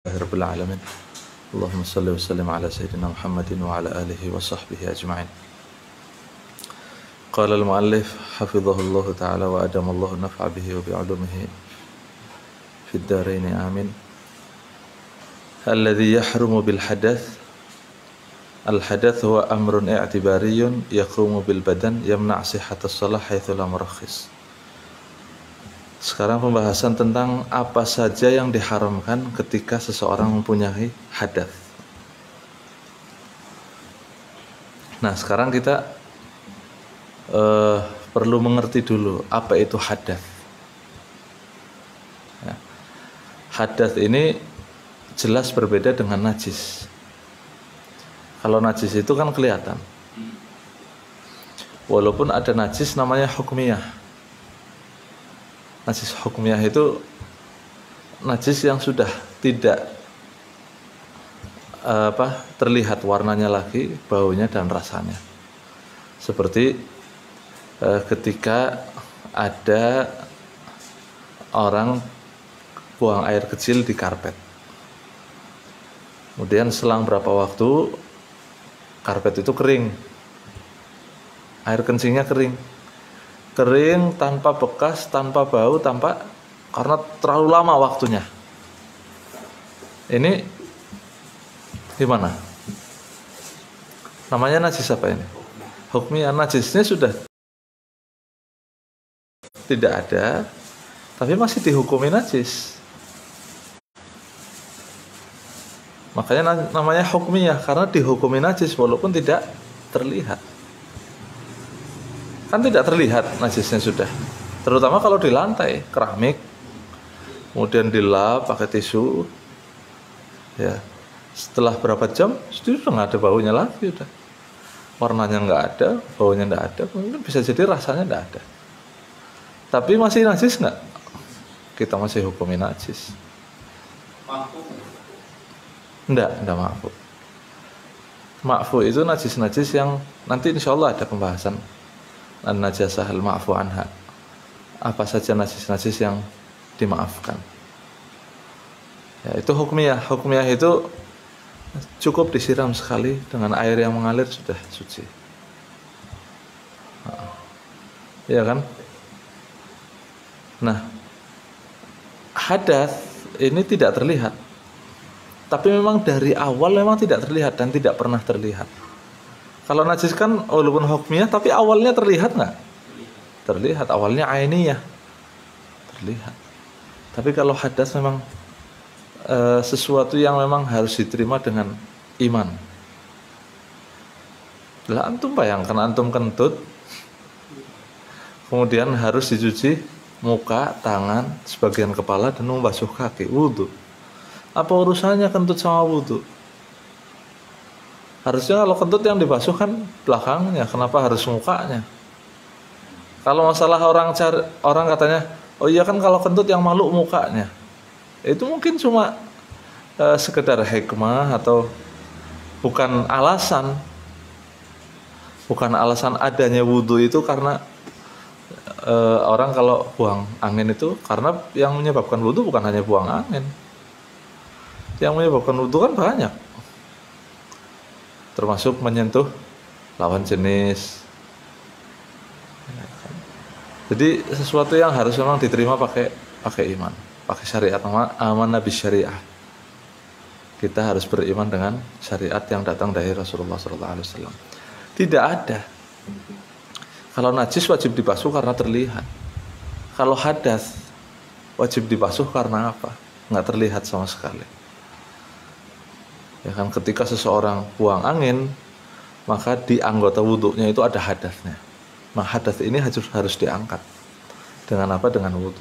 Rabbil alamin. Allahumma salli wa sallim ala sayyidina Muhammadin wa ala alihi wa sahbihi ajma'in. Qala al-muallif hafizahullahu ta'ala wa adamallahu naf'a bihi wa bi'ulumihi fid dharain amin. Alladhi yahrumu bil hadath. Al-hadath huwa amrun i'tibariyun yaqumu bil badan yamna' sihhatas shalah haitsu la murakhis. Sekarang pembahasan tentang apa saja yang diharamkan ketika seseorang mempunyai hadath. Nah, sekarang kita perlu mengerti dulu apa itu hadath. Ya. Hadath ini jelas berbeda dengan najis. Kalau najis itu kan kelihatan. Walaupun ada najis namanya hukmiyah. Najis hukmiyah itu najis yang sudah tidak terlihat warnanya lagi, baunya dan rasanya. Seperti ketika ada orang buang air kecil di karpet. Kemudian selang berapa waktu karpet itu kering. Air kencingnya kering tanpa bekas, tanpa bau, karena terlalu lama waktunya. Ini gimana? Namanya najis apa ini? Hukmiyah. Najisnya sudah tidak ada, tapi masih dihukumi najis. Makanya namanya hukmiyah, karena dihukumi najis walaupun tidak terlihat. Kan tidak terlihat najisnya sudah. Terutama kalau di lantai keramik, kemudian dilap pakai tisu, ya setelah berapa jam sudah nggak ada baunya lagi, udah warnanya nggak ada, baunya nggak ada, mungkin bisa jadi rasanya nggak ada. Tapi masih najis nggak? Kita masih hukumi najis. Enggak ma'fu. Ma'fu itu najis-najis yang nanti insya Allah ada pembahasan. An-najasah al-ma'fu anha. Apa saja najis-najis yang dimaafkan. Ya, itu hukmiyah. Hukmiyah itu cukup disiram sekali dengan air yang mengalir sudah suci. Iya kan? Nah, hadath ini tidak terlihat. Tapi memang dari awal memang tidak terlihat dan tidak pernah terlihat. Kalau najis kan walaupun hukmiyah, tapi awalnya terlihat nggak? Terlihat, awalnya ainiyah. Terlihat. Tapi kalau hadas memang sesuatu yang memang harus diterima dengan iman. Lah antum bayangkan, antum kentut, kemudian harus dicuci muka, tangan, sebagian kepala, dan membasuh kaki, wudu. Apa urusannya kentut sama wudu? Harusnya kalau kentut yang dibasuh kan belakangnya, kenapa harus mukanya? Kalau masalah orang katanya, oh iya kan kalau kentut yang malu mukanya. Itu mungkin cuma sekedar hikmah atau bukan alasan. Bukan alasan adanya wudu itu karena orang kalau buang angin itu, karena yang menyebabkan wudu bukan hanya buang angin. Yang menyebabkan wudu kan banyak. Termasuk menyentuh lawan jenis. Jadi sesuatu yang harus memang diterima pakai iman, pakai syariat, amanah bis syariah. Kita harus beriman dengan syariat yang datang dari Rasulullah SAW. Tidak ada. Kalau najis wajib dibasuh karena terlihat. Kalau hadas wajib dibasuh karena apa? Nggak terlihat sama sekali. Ya kan, ketika seseorang buang angin, maka di anggota wudhunya itu ada hadasnya. Nah, hadas ini harus diangkat. Dengan apa? Dengan wudhu.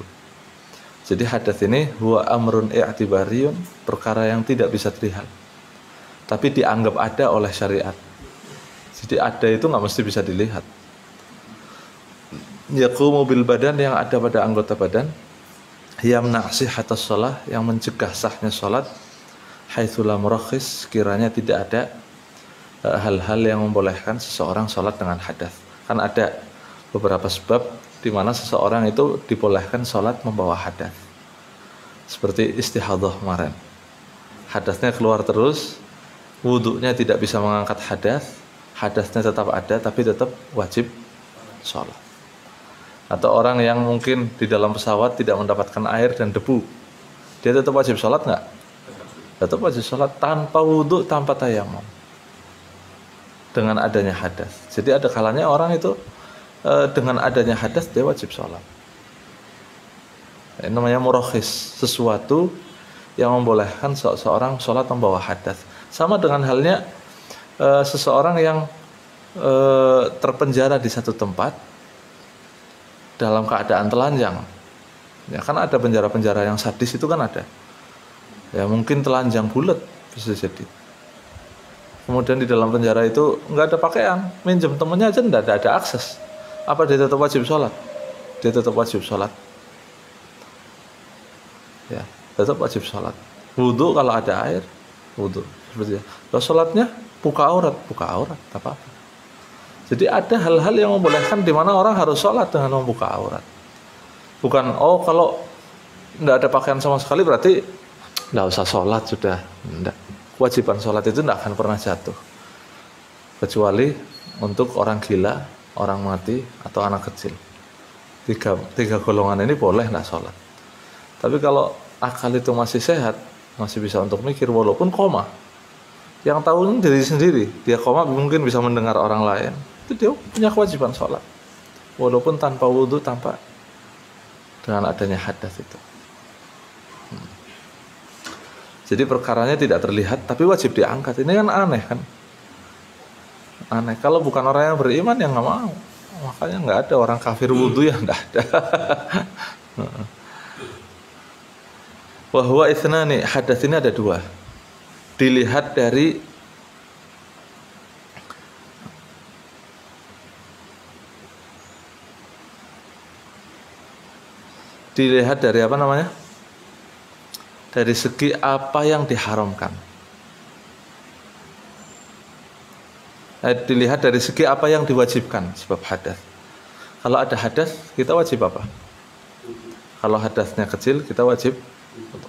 Jadi hadas ini huwa amrun i'tibariyun, perkara yang tidak bisa terlihat, tapi dianggap ada oleh syariat. Jadi ada itu nggak mesti bisa dilihat. Yaqumu bil badan, yang ada pada anggota badan, yamna' sihhatas shalah, yang mencegah sahnya salat, haitsu la murakhis, kiranya tidak ada hal-hal yang membolehkan seseorang sholat dengan hadas. Kan ada beberapa sebab di mana seseorang itu dibolehkan sholat membawa hadas. Seperti istihadhah kemarin. hadasnya keluar terus, wudunya tidak bisa mengangkat hadas, hadasnya tetap ada tapi tetap wajib sholat. Atau orang yang mungkin di dalam pesawat tidak mendapatkan air dan debu, dia tetap wajib sholat nggak? Tetap wajib sholat tanpa wudu, tanpa tayamum, dengan adanya hadas. Jadi ada kalanya orang itu dengan adanya hadas dia wajib sholat. Ini namanya murakhis, sesuatu yang membolehkan seseorang sholat membawa hadas. Sama dengan halnya seseorang yang terpenjara di satu tempat dalam keadaan telanjang. Ya kan ada penjara-penjara yang sadis itu kan ada. Ya mungkin telanjang bulat bisa jadi. Kemudian di dalam penjara itu nggak ada pakaian, minjem temennya aja nggak ada akses. Apa dia tetap wajib sholat? Dia tetap wajib sholat. Ya, tetap wajib sholat. Wudu kalau ada air, wudu seperti itu. Kalau sholatnya buka aurat, tak apa-apa. Jadi ada hal-hal yang membolehkan di mana orang harus sholat dengan membuka aurat. Bukan kalau nggak ada pakaian sama sekali berarti nggak usah sholat sudah. Nggak. Kewajiban sholat itu nggak akan pernah jatuh, kecuali untuk orang gila, orang mati, atau anak kecil. Tiga golongan ini boleh nggak sholat. Tapi kalau akal itu masih sehat, masih bisa untuk mikir walaupun koma, yang tahu ini diri sendiri, dia koma mungkin bisa mendengar orang lain, itu dia punya kewajiban sholat walaupun tanpa wudu, tanpa dengan adanya hadas itu. Jadi perkaranya tidak terlihat tapi wajib diangkat. Ini kan aneh kan, aneh. Kalau bukan orang yang beriman yang nggak mau, makanya nggak ada orang kafir wudu ya, nggak ada. Wahwa ithnani, hadas ini ada dua. Dilihat dari apa namanya? Dari segi apa yang diharamkan. Dilihat dari segi apa yang diwajibkan sebab hadas. Kalau ada hadas, kita wajib apa? Kalau hadasnya kecil, kita wajib.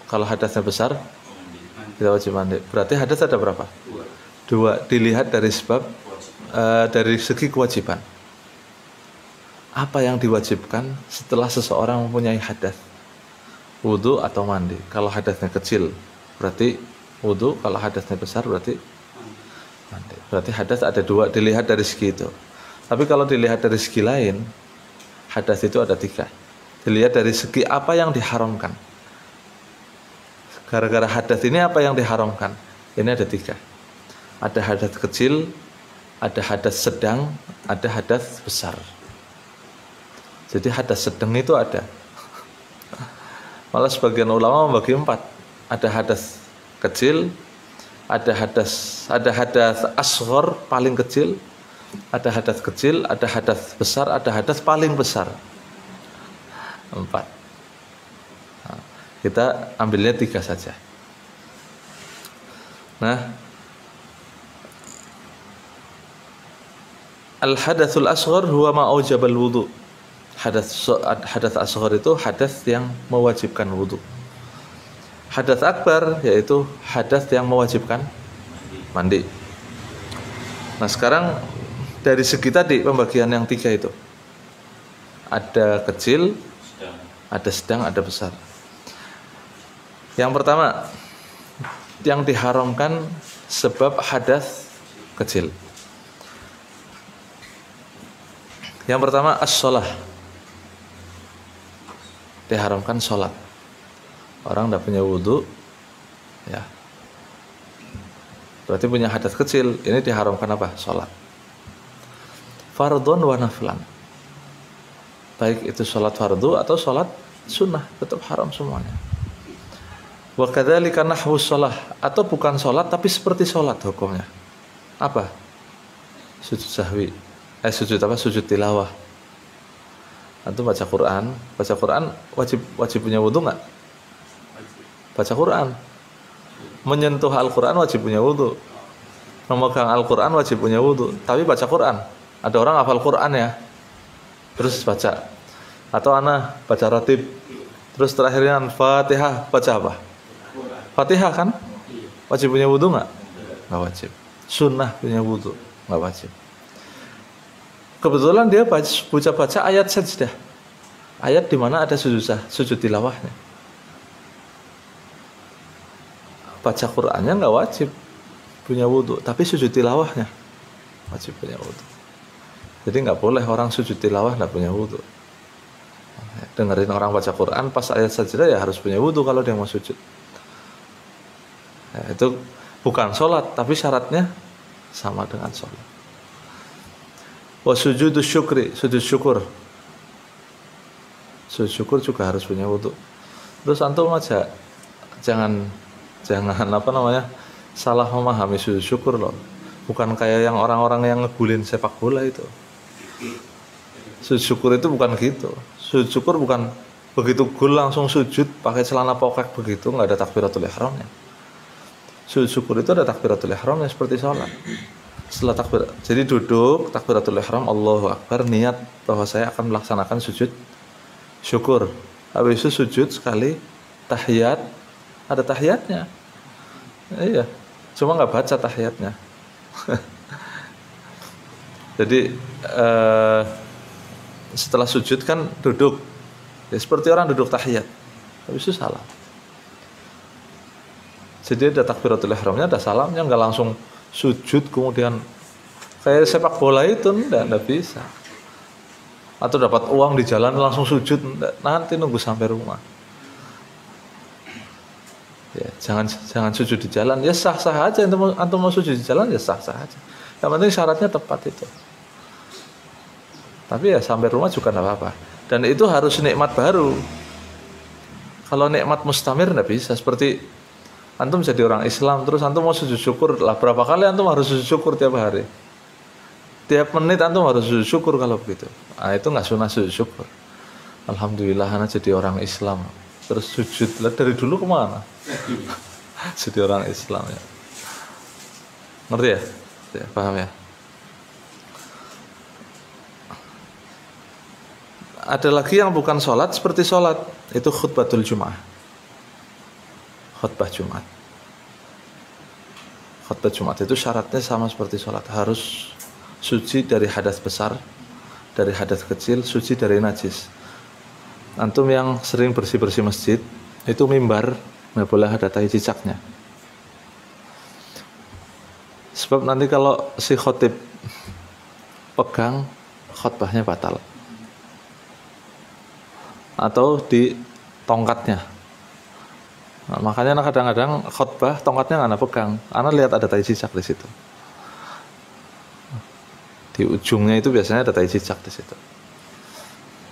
Kalau hadasnya besar, kita wajib mandi. Berarti hadas ada berapa? Dua. Dilihat dari sebab dari segi kewajiban. Apa yang diwajibkan setelah seseorang mempunyai hadas? Wudu atau mandi? Kalau hadasnya kecil berarti wudu, kalau hadasnya besar berarti mandi. Berarti hadas ada dua, dilihat dari segi itu. Tapi kalau dilihat dari segi lain, hadas itu ada tiga. Dilihat dari segi apa yang diharamkan. Gara-gara hadas ini apa yang diharamkan? Ini ada tiga. Ada hadas kecil, ada hadas sedang, ada hadas besar. Jadi hadas sedang itu ada. Malah sebagian ulama membagi empat. Ada hadas kecil, ada hadas asghar paling kecil, ada hadas kecil, ada hadas besar, ada hadas paling besar. Empat. Kita ambilnya tiga saja. Nah, al-hadatsul asghar huwa ma aujabal wudu. Hadas asghar itu hadas yang mewajibkan wudu. Hadas akbar yaitu hadas yang mewajibkan mandi. Nah, sekarang dari segi tadi pembagian yang tiga itu, ada kecil, ada sedang, ada besar. Yang pertama, yang diharamkan sebab hadas kecil. Yang pertama as-shalah. Diharamkan sholat. Orang tidak punya wudu, ya, berarti punya hadas kecil. Ini diharamkan apa? Sholat. Fardhon wa naflan. Baik itu sholat fardu atau sholat sunnah, tetap haram semuanya. Wa kadzalika nahwu shalah, atau bukan sholat tapi seperti sholat hukumnya. Apa? Sujud sahwi. Sujud tilawah. Antum baca Quran wajib punya wudu nggak? Baca Quran, menyentuh Al-Quran wajib punya wudu, memegang Al-Quran wajib punya wudu. Tapi baca Quran, ada orang hafal Quran ya, terus baca, atau ana baca ratib, terus terakhirnya Fatihah, baca apa? Fatihah kan? Wajib punya wudhu nggak? Nggak wajib. Sunnah punya wudhu, nggak wajib. Kebetulan dia baca ayat sajdah, ayat di mana ada sujud tilawahnya. Baca Qur'annya nggak wajib punya wudhu, tapi sujud tilawahnya wajib punya wudhu. Jadi nggak boleh orang sujud tilawah nggak punya wudhu. Dengerin orang baca Quran pas ayat sajdah ya harus punya wudhu kalau dia mau sujud. Ya, itu bukan sholat, tapi syaratnya sama dengan sholat. Wa sujudus syukri, sujud syukur. Sujud syukur juga harus punya wudhu. Terus antum aja jangan salah memahami sujud syukur loh. Bukan kayak yang orang-orang yang ngegulin sepak bola itu. Sujud syukur itu bukan gitu. Sujud syukur bukan begitu gol langsung sujud pakai celana pokak begitu, nggak ada takbiratul ihramnya. Sujud syukur itu ada takbiratul ihramnya seperti sholat. Setelah takbir, jadi duduk takbiratul ihram, Allahu Akbar, niat bahwa saya akan melaksanakan sujud syukur. Habis itu sujud sekali, tahiyat, ada tahiyatnya. Iya, cuma nggak baca tahiyatnya. Jadi setelah sujud kan duduk, ya, seperti orang duduk tahiyat. Habis itu salam. Jadi ada takbiratul ihramnya, ada salamnya, nggak langsung sujud kemudian kayak sepak bola itu, enggak bisa. Atau dapat uang di jalan langsung sujud, enggak, nanti nunggu sampai rumah. Ya, jangan sujud di jalan, ya sah-sah aja. Antum mau sujud di jalan ya sah-sah aja. Yang penting syaratnya tepat itu. Tapi ya sampai rumah juga enggak apa-apa. Dan itu harus nikmat baru. Kalau nikmat mustamir enggak bisa. Seperti antum jadi orang Islam, terus antum mau sujud syukur, lah berapa kali antum harus sujud syukur tiap hari? Tiap menit antum harus sujud syukur kalau begitu. Nah, itu nggak sunnah sujud syukur. Alhamdulillah anak jadi orang Islam. Terus sujud, lah dari dulu kemana? Jadi orang Islam ya. Ngerti ya? Ya, paham ya? Ada lagi yang bukan sholat seperti sholat, itu khutbatul Jum'ah. Khutbah Jumat. Khutbah Jumat itu syaratnya sama seperti sholat, harus suci dari hadas besar, dari hadas kecil, suci dari najis. Antum yang sering bersih-bersih masjid, itu mimbar nggak boleh ada tai cicaknya. Sebab nanti kalau si khotib pegang, khutbahnya batal. Atau di tongkatnya. Nah, makanya kadang-kadang khutbah tongkatnya nggak pegang, karena lihat ada tai cicak di situ. Di ujungnya itu biasanya ada tai cicak di situ.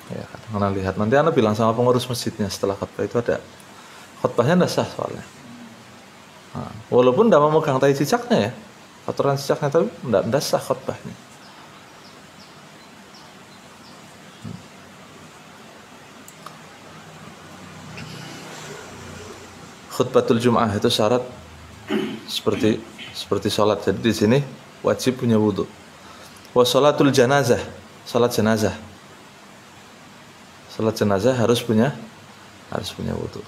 Ya, karena lihat nanti anda bilang sama pengurus masjidnya setelah khutbah itu ada khutbahnya nggak sah soalnya. Nah, walaupun tidak memegang tai cicaknya ya, kotoran cicaknya, tapi tidak sah khutbahnya. Khutbatul Jum'ah itu syarat seperti sholat. Jadi di sini wajib punya wudhu. Wa sholatul janazah, sholat jenazah. Sholat jenazah harus punya wudhu.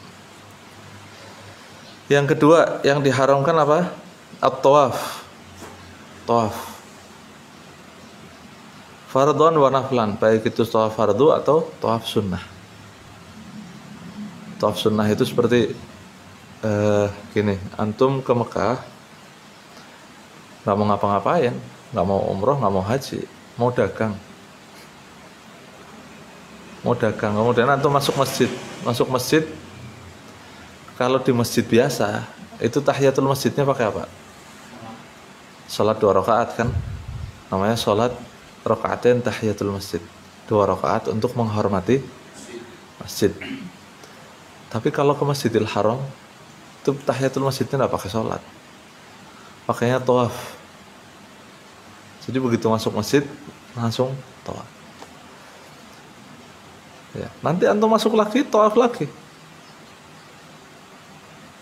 Yang kedua yang diharamkan apa? At-tawaf. Tawaf. Fardhon wa naflan, baik itu tawaf fardu atau tawaf sunnah. Tawaf sunnah itu seperti gini, antum ke Mekah nggak mau ngapa-ngapain, nggak mau umroh, nggak mau haji, mau dagang, kemudian antum masuk masjid. Kalau di masjid biasa itu tahiyatul masjidnya pakai apa? Salat 2 rakaat kan, namanya salat rakaatain tahiyatul masjid, 2 rakaat untuk menghormati masjid. Tapi kalau ke Masjidil Haram itu tahiyatul masjidnya tidak pakai sholat, pakainya tawaf. Jadi begitu masuk masjid langsung tawaf. Ya, nanti antum masuk lagi tawaf lagi.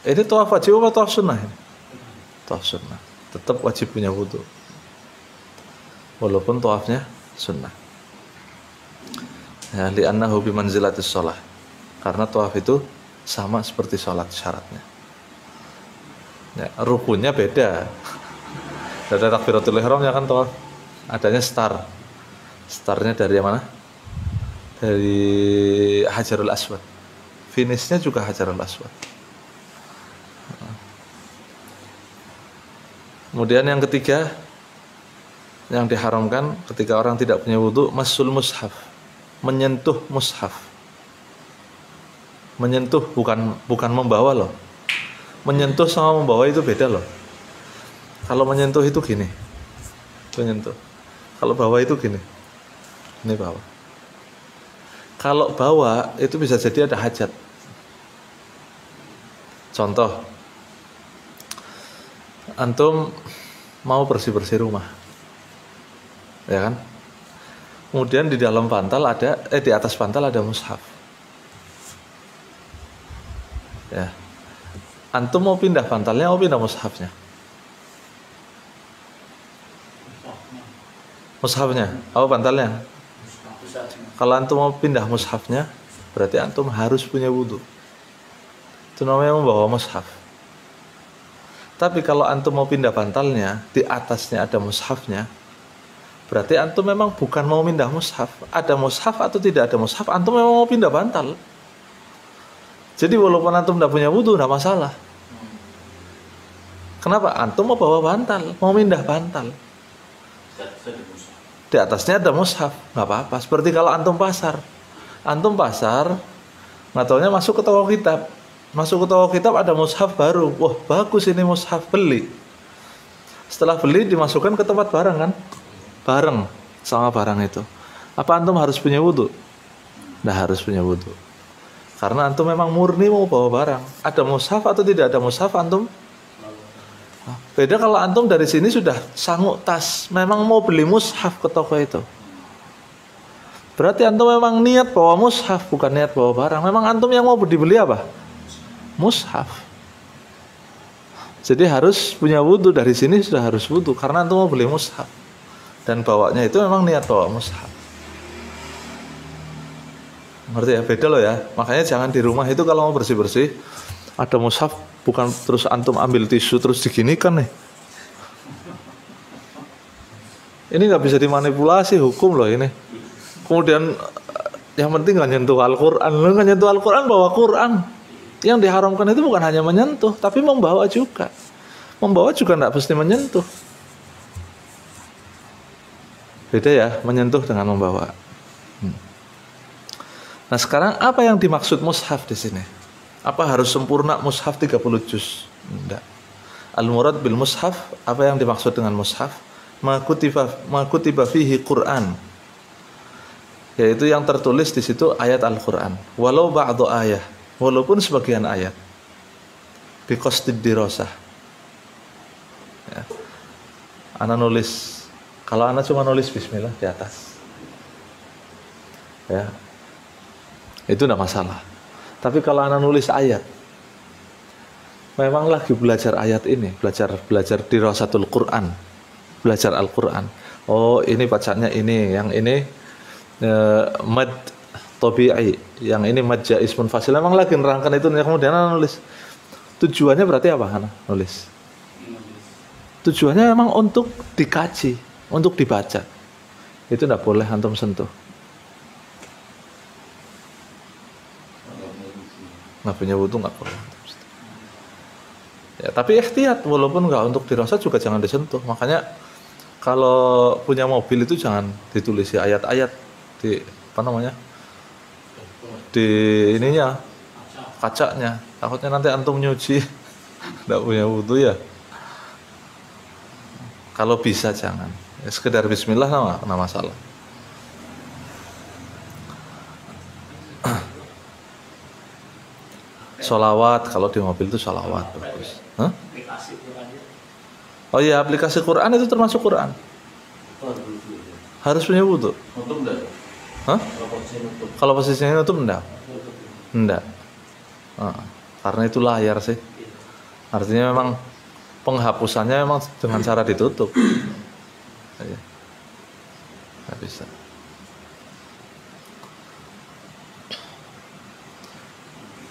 Ini tawaf wajib atau tawaf sunnah? Tawaf sunnah. Tetap wajib punya wudhu, walaupun tawafnya sunnah. Ya, li'annahu bimanzilatis sholah, karena tawaf itu sama seperti sholat syaratnya. Ya, rukunnya beda. Ada takbiratul ihramnya kan toh. Adanya star. Startnya dari mana? Dari Hajarul Aswad. Finishnya juga Hajarul Aswad. Kemudian yang ketiga yang diharamkan ketika orang tidak punya wudu, masul mushaf, menyentuh mushaf. Menyentuh bukan membawa loh. Menyentuh sama membawa itu beda loh. Kalau menyentuh itu gini, menyentuh. Kalau bawa itu gini, ini bawa. Kalau bawa itu bisa jadi ada hajat. Contoh, antum mau bersih-bersih rumah, ya kan? Kemudian di dalam bantal ada, di atas bantal ada mushaf. Ya, antum mau pindah bantalnya, mau pindah mushafnya? Mushafnya, apa bantalnya? Kalau antum mau pindah mushafnya, berarti antum harus punya wudu. Itu namanya membawa mushaf. Tapi kalau antum mau pindah bantalnya, di atasnya ada mushafnya, berarti antum memang bukan mau pindah mushaf. Ada mushaf atau tidak ada mushaf, antum memang mau pindah bantal. Jadi walaupun antum tidak punya wudu, tidak masalah. Kenapa? Antum mau bawa bantal, mau pindah bantal. Di atasnya ada mushaf, nggak apa-apa. Seperti kalau antum pasar, nggak taunya masuk ke toko kitab. Masuk ke toko kitab ada mushaf baru. Wah, bagus ini mushaf, beli. Setelah beli dimasukkan ke tempat barang kan? Bareng sama barang itu. Apa antum harus punya wudu? Nggak harus punya wudu. Karena antum memang murni mau bawa barang. Ada mushaf atau tidak ada mushaf antum? Beda kalau antum dari sini sudah sanggup tas, memang mau beli mushaf ke toko itu. Berarti antum memang niat bawa mushaf, bukan niat bawa barang. Memang antum yang mau dibeli apa? Mushaf. Jadi harus punya wudu, dari sini sudah harus wudu karena antum mau beli mushaf. Dan bawanya itu memang niat bawa mushaf. Ngerti ya? Beda loh ya. Makanya jangan di rumah itu kalau mau bersih-bersih ada mushaf, bukan terus antum ambil tisu terus diginikan nih. Ini nggak bisa dimanipulasi hukum loh ini. Kemudian yang penting nggak nyentuh Al-Quran. Lo nggak nyentuh Al-Quran, bawa Quran. Yang diharamkan itu bukan hanya menyentuh, tapi membawa juga. Membawa juga nggak mesti menyentuh. Beda ya, menyentuh dengan membawa. Nah sekarang apa yang dimaksud mushaf di sini? Apa harus sempurna mushaf 30 juz? Tidak. Al-murad bil mushaf, apa yang dimaksud dengan mushaf? Ma kutiba fihi Quran. Yaitu yang tertulis di situ ayat Al-Quran. Walau ba'du ayah, walaupun sebagian ayat. Bi qasdid dirasah. Ya. Ana nulis, kalau ana cuma nulis bismillah di atas. Ya. Itu tidak masalah. Tapi kalau anak nulis ayat, memang lagi belajar ayat ini, belajar dirasatul Quran, belajar Al-Quran. Oh ini bacanya ini, yang ini mad tabi'i, yang ini mad jaiz munfasil. Memang lagi nerangkan itu, kemudian anak nulis. Tujuannya berarti apa anak nulis? Tujuannya memang untuk dikaji, untuk dibaca. Itu tidak boleh antum sentuh. Nggak punya wudu nggak perlu. Ya, tapi ikhtiat, walaupun nggak untuk dirasa juga jangan disentuh. Makanya kalau punya mobil itu jangan ditulisi ayat-ayat di apa namanya di ininya kacanya. Takutnya nanti antum nyuci nggak punya wudu ya. Kalau bisa jangan. Ya, sekedar bismillah nggak masalah. Sholawat, kalau di mobil itu sholawat bagus. Hah? Oh iya, aplikasi Quran itu termasuk Quran. Harus punya wudu. Hah? Kalau posisinya nutup enggak? Enggak. Karena itu layar sih. Artinya memang penghapusannya memang dengan cara ditutup. Nggak bisa.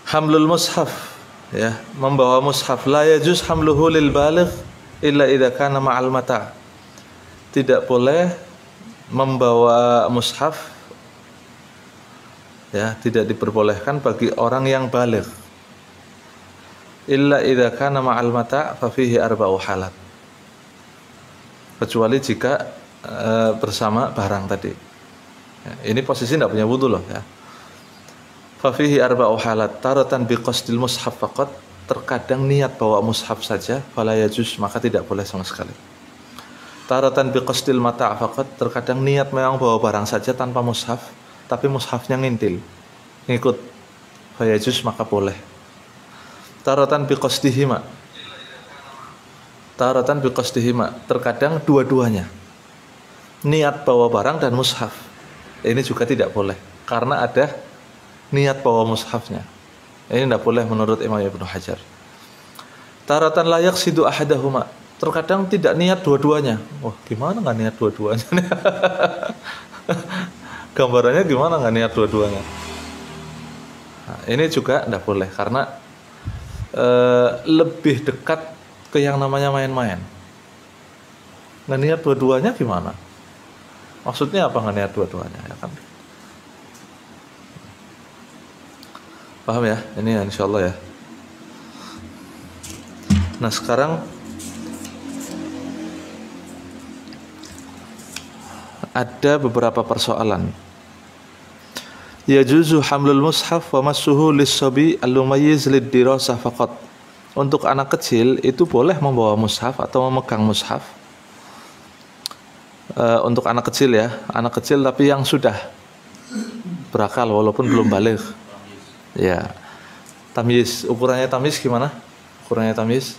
Hamlul mushaf, Ya, membawa mushaf la yajuz hamluhu lil baligh illa idza kana ma'al mata'. Tidak boleh membawa mushaf, ya, tidak diperbolehkan bagi orang yang baligh illa idza kana ma'al mata' fa fihi arba'u halat. Kecuali jika bersama barang tadi. Ya, ini posisi tidak punya wudu loh, ya. Fa fihi arba'u halat, taratan bi qasdil mushaf faqat, terkadang niat bawa mushaf saja, fala yajuz, maka tidak boleh sama sekali. Taratan bi qasdil mata' faqat, terkadang niat memang bawa barang saja tanpa mushaf, tapi mushafnya ngintil, ngikut, fa yajuz, maka boleh. Taratan bi qasdihima, taratan bi qasdihima, terkadang dua-duanya, niat bawa barang dan mushaf, ini juga tidak boleh karena ada niat bawa mushafnya. Ini tidak boleh menurut Imam Ibnu Hajar. Taratan layak sidu ahadahuma, terkadang tidak niat dua-duanya. Wah, gimana nggak niat dua-duanya? Gambarannya gimana nggak niat dua-duanya? Nah, ini juga tidak boleh karena lebih dekat ke yang namanya main-main. Nggak niat dua-duanya gimana? Maksudnya apa nggak niat dua-duanya? Ya kan? Paham ya? Ini insya Allah ya. Nah sekarang ada beberapa persoalan. Yajuzu hamlul mushaf wa massuhu lis-sabi al-mumayyiz lid-dirasah faqat. Untuk anak kecil itu boleh membawa mushaf atau memegang mushaf. Untuk anak kecil ya, anak kecil tapi yang sudah berakal walaupun belum baligh. Ya, tamyiz, ukurannya tamyiz gimana? Ukurannya tamyiz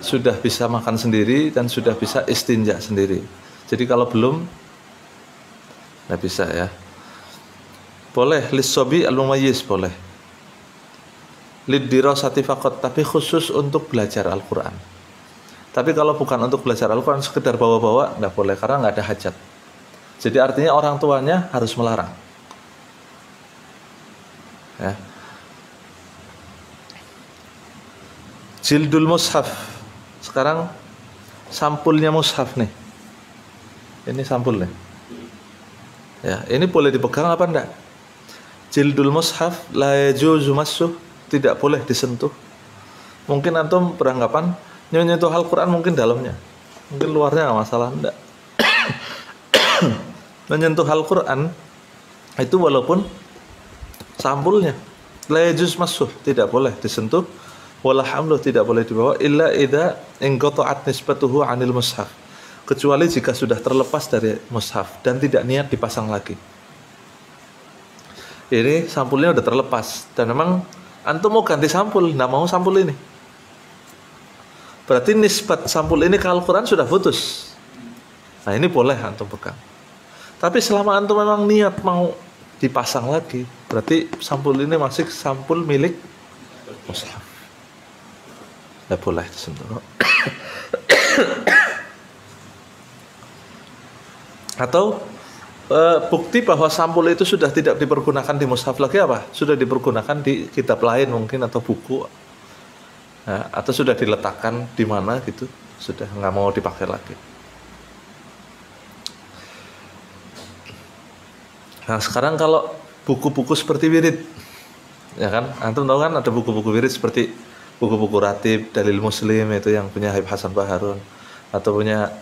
sudah bisa makan sendiri dan sudah bisa istinja sendiri. Jadi kalau belum, nggak bisa ya. Boleh lis-sabi al-mumayyiz, boleh. Lid-dirasati faqat, tapi khusus untuk belajar Al-Quran. Tapi kalau bukan untuk belajar Al-Quran, sekedar bawa-bawa, nggak boleh karena nggak ada hajat. Jadi artinya orang tuanya harus melarang. Ya. Jildul mushaf. Sekarang sampulnya mushaf nih. Ini sampulnya. Ya, ini boleh dipegang apa enggak? Jildul mushaf la yajuzu massuh, tidak boleh disentuh. Mungkin antum beranggapan nyentuh Al-Quran mungkin dalamnya. Mungkin luarnya enggak masalah, enggak. Menyentuh Al-Quran itu walaupun sampulnya la yajuz massuh, tidak boleh disentuh. Wala hamluh, tidak boleh dibawa illa idza inqata'at nisbatuhu 'anil mushaf, kecuali jika sudah terlepas dari mushaf dan tidak niat dipasang lagi. Ini sampulnya udah terlepas dan memang antum mau ganti sampul, enggak mau sampul ini. Berarti nisbat sampul ini ke Al-Quran sudah putus. Nah, ini boleh antum pegang. Tapi selama antum memang niat mau dipasang lagi, berarti sampul ini masih sampul milik mushaf. Tidak boleh disentuh. Atau bukti bahwa sampul itu sudah tidak dipergunakan di mushaf lagi apa? Sudah dipergunakan di kitab lain mungkin atau buku, ya, atau sudah diletakkan di mana gitu, sudah nggak mau dipakai lagi. Nah sekarang kalau buku-buku seperti wirid, ya kan, antum tahu kan ada buku-buku wirid seperti buku-buku Ratib, Dalil Muslim itu yang punya Habib Hasan Baharun atau punya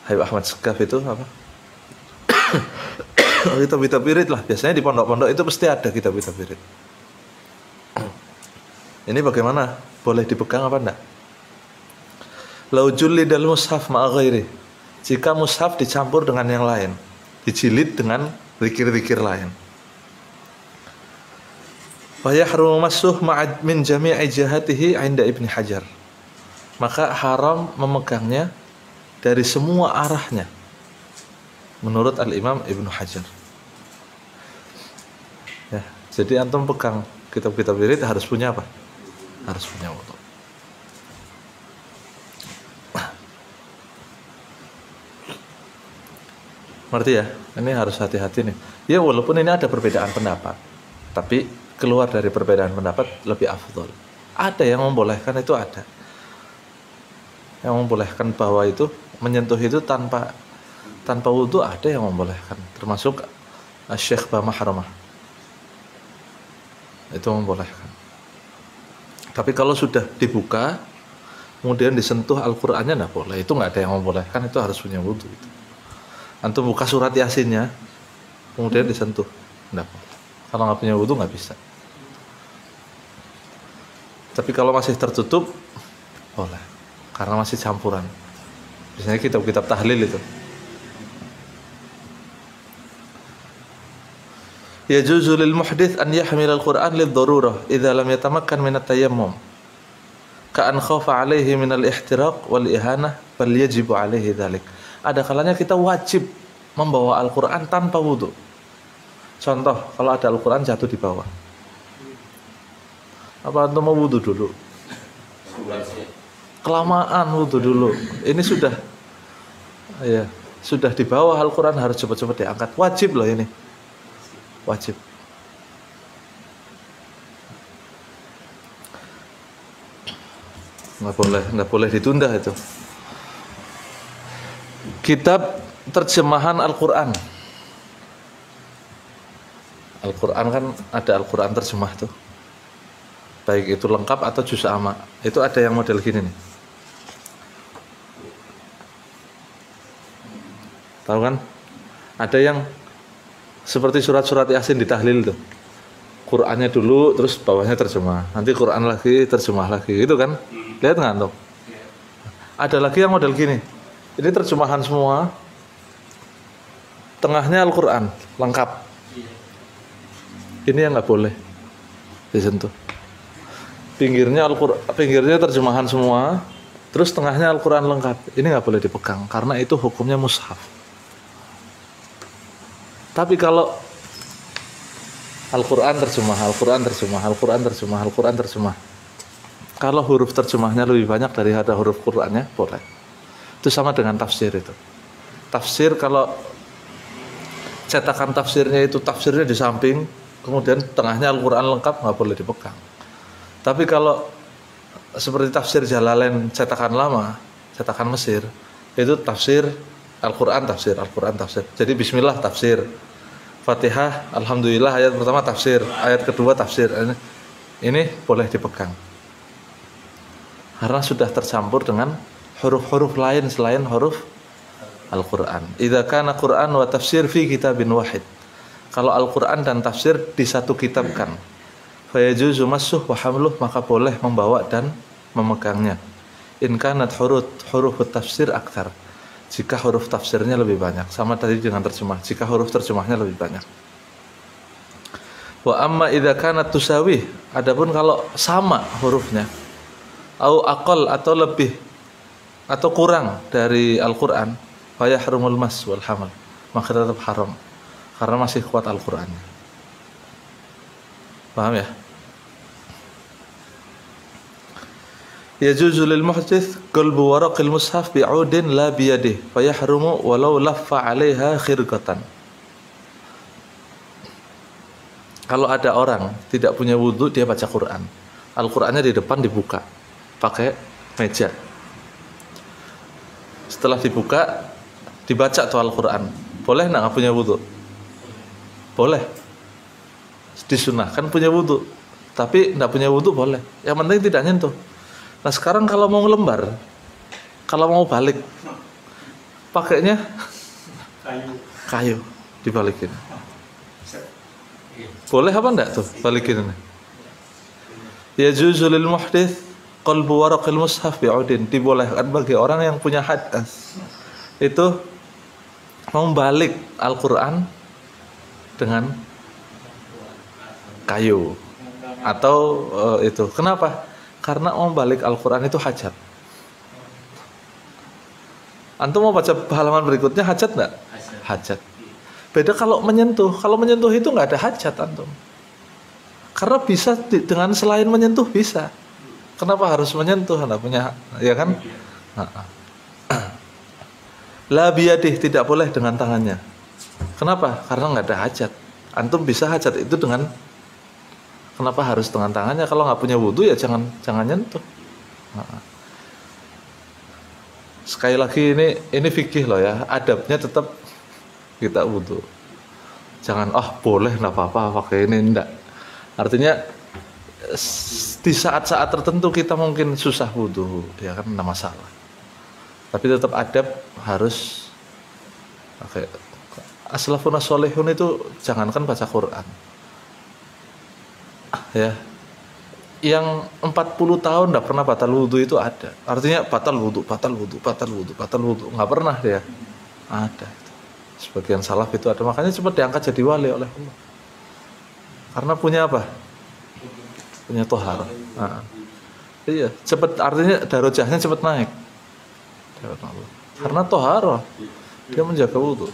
Habib Ahmad Segaf itu apa? Kitab-kitab wirid lah, biasanya di pondok-pondok itu pasti ada kitab-kitab wirid. Ini bagaimana? Boleh dipegang apa enggak? Lau jullidal mushaf ma'a ghairi, jika mushaf dicampur dengan yang lain, dijilid dengan zikir-zikir lain. Fa yahrumu massuh ma'a min jami'i jihatihi 'inda Ibnu Hajar, maka haram memegangnya dari semua arahnya menurut Al-Imam Ibnu Hajar. Ya, jadi antum pegang kitab-kitab wirid harus punya apa? Harus punya wudu. Ngerti ya? Ini harus hati-hati nih. Ya walaupun ini ada perbedaan pendapat, tapi keluar dari perbedaan pendapat lebih afdol. Ada yang membolehkan itu ada. Yang membolehkan bahwa itu menyentuh itu tanpa wudu ada yang membolehkan. Termasuk Syekh Bamahromah. Itu membolehkan. Tapi kalau sudah dibuka kemudian disentuh Al-Qur'annya enggak boleh. Itu enggak ada yang membolehkan, itu harus punya wudu itu. Antum buka surat Yasinnya kemudian disentuh. Enggak boleh. Kalau enggak punya wudu enggak bisa. Tapi kalau masih tertutup boleh. Karena masih campuran. Biasanya kitab-kitab tahlil itu. Yajuzu lil muhdits an yahmil al-Qur'an lidh-dharurah idza lam yatamakkan min at-tayammum. Ka'an khafa 'alaihi min al-ihtiraq wal ihanah bal yajibu 'alaihi dzalik. Ada kalanya kita wajib membawa Al-Qur'an tanpa wudu. Contoh, kalau ada Al-Qur'an jatuh di bawah. Apa antum mau wudu dulu? Kelamaan wudu dulu. Ini sudah di bawah Al-Qur'an harus cepat-cepat diangkat. Wajib loh ini. Wajib. Nggak boleh ditunda itu. Kitab terjemahan Al-Qur'an. Al-Qur'an kan ada Al-Qur'an terjemah tuh. Baik itu lengkap atau juz amma. Itu ada yang model gini nih. Tahu kan? Ada yang seperti surat-surat Yasin di tahlil tuh. Qur'annya dulu terus bawahnya terjemah. Nanti Qur'an lagi terjemah lagi gitu kan? Lihat nggak antum? Ada lagi yang model gini. Ini terjemahan semua. Tengahnya Al-Qur'an lengkap. Ini yang nggak boleh disentuh. Pinggirnya terjemahan semua, terus tengahnya Al-Qur'an lengkap. Ini nggak boleh dipegang karena itu hukumnya mushaf. Tapi kalau Al-Qur'an terjemah, kalau huruf terjemahnya lebih banyak daripada huruf Qur'annya, boleh. Itu sama dengan tafsir itu. Tafsir kalau cetakan tafsirnya itu tafsirnya di samping, kemudian tengahnya Al-Qur'an lengkap, nggak boleh dipegang. Tapi kalau seperti tafsir Jalalain cetakan lama, cetakan Mesir, itu tafsir Al-Qur'an tafsir. Jadi bismillah tafsir. Fatihah, alhamdulillah ayat pertama tafsir, ayat kedua tafsir. Ini boleh dipegang. Karena sudah tercampur dengan huruf-huruf lain selain huruf Al-Qur'an. Idza kana Qur'an wa tafsir fi kitabin wahid. Kalau Al-Qur'an dan tafsir di satu kitab kan. Fa yajuzu massuh wa hamluh, maka boleh membawa dan memegangnya. In kanat huruf tafsir aktsar. Jika huruf tafsirnya lebih banyak, sama tadi dengan terjemah. Jika huruf terjemahnya lebih banyak. Wa amma idza kanat tusawih, adapun kalau sama hurufnya, au aqall atau lebih atau kurang dari Al-Qur'an, fa yahrumul mas wal hamal, maka tetap haram karena masih kuat Al-Qur'annya. Paham ya? Yajuzu lil muhdits qalbu waraqil mushaf bi'udin la biyadihi fa yahrumu walau laffa 'alaiha khirqatan. Kalau ada orang tidak punya wudu, dia baca Quran. Al-Qur'annya di depan dibuka pakai meja. Setelah dibuka dibaca tuh Al-Qur'an. Boleh enggak punya wudu? Boleh. Disunahkan punya wudu. Tapi enggak punya wudu boleh. Yang penting tidak nyentuh. Nah sekarang kalau mau ngelembar, kalau mau balik, pakainya kayu dibalikin. Boleh apa enggak tuh balikin ini? Yajuzu lil muhdits qalbu waraqil mushaf bi'udin. Dibolehkan bagi orang yang punya hadas itu membalik Al-Qur'an dengan kayu atau itu. Kenapa? Karena membalik Al-Qur'an itu hajat. Antum mau baca halaman berikutnya hajat enggak? Hajat. Beda kalau menyentuh. Kalau menyentuh itu enggak ada hajat antum. Karena bisa dengan selain menyentuh bisa. Kenapa harus menyentuh? Enggak punya, ya kan? La biyadih, tidak boleh dengan tangannya. Kenapa? Karena enggak ada hajat. Antum bisa hajat itu dengan Kenapa harus dengan tangannya? Kalau nggak punya wudhu ya jangan nyentuh. Nah. Sekali lagi ini fikih loh ya, adabnya tetap kita wudhu. Jangan boleh nggak apa-apa pakai ini, enggak. Artinya di saat-saat tertentu kita mungkin susah wudhu, ya kan, nggak masalah. Tapi tetap adab harus pakai. Aslafun as-solihun itu jangankan baca Quran, ya, yang 40 tahun nggak pernah batal wudhu itu ada. Artinya batal wudhu, nggak pernah dia. Ada. Sebagian salaf itu ada, makanya cepat diangkat jadi wali oleh Allah. Karena punya apa? Punya tohar. Nah, iya, cepat, artinya darajahnya cepat naik. Karena tohar, dia menjaga wudhu.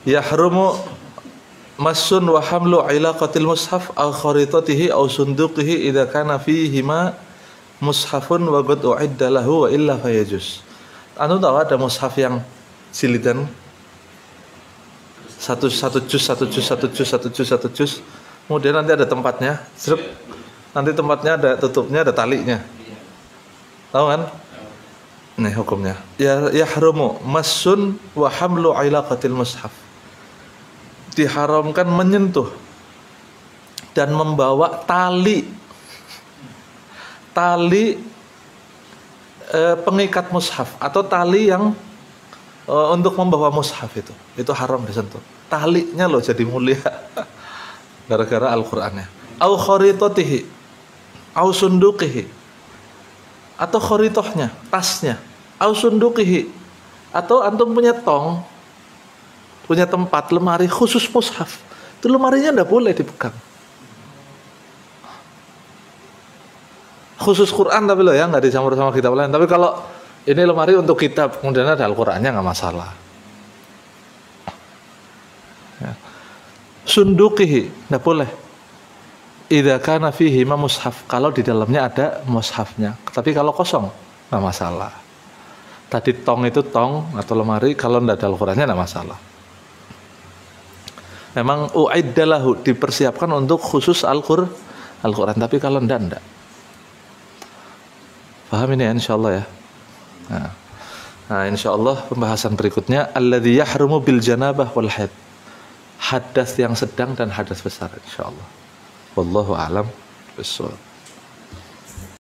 Yahrumu masun wa hamlu ilaqatil mushaf aw kharitatihi aw sunduqihi idza kana fihi ma mushafun wa qad u'idda lahu wa illa fayajuz. Anu tahu ada mushaf yang jilidan satu juz, kemudian nanti ada tempatnya, nanti tempatnya ada tutupnya, ada talinya, tahu kan? Nih hukumnya, yahrumu masun wa hamlu ilaqatil mushaf, diharamkan menyentuh dan membawa tali pengikat mushaf atau tali yang untuk membawa mushaf itu haram disentuh. Talinya loh jadi mulia gara-gara Al-Qur'annya. Au kharitatihi au sunduqihi, atau kharitohnya, tasnya. Au sunduqihi, atau antum punya tong, punya tempat lemari khusus mushaf. Itu lemarinya enggak boleh dipegang. Khusus Quran tapi loh ya, enggak dicampur sama kitab lain. Tapi kalau ini lemari untuk kitab, kemudian ada Al-Qur'annya enggak masalah. Ya. Sunduqihi, enggak boleh. Idza kana fihi ma mushaf, kalau di dalamnya ada mushafnya. Tapi kalau kosong enggak masalah. Tadi tong itu tong atau lemari, kalau enggak ada Al-Qur'annya enggak masalah. Memang u'iddalahu, dipersiapkan untuk khusus Al-Qur'an, tapi kalau enggak. Paham ini ya, insyaallah ya. Nah, insyaallah pembahasan berikutnya alladzi yahrumu bil janabah wal haid. Hadas yang sedang dan hadas besar insyaallah. Wallahu a'lam bishawab.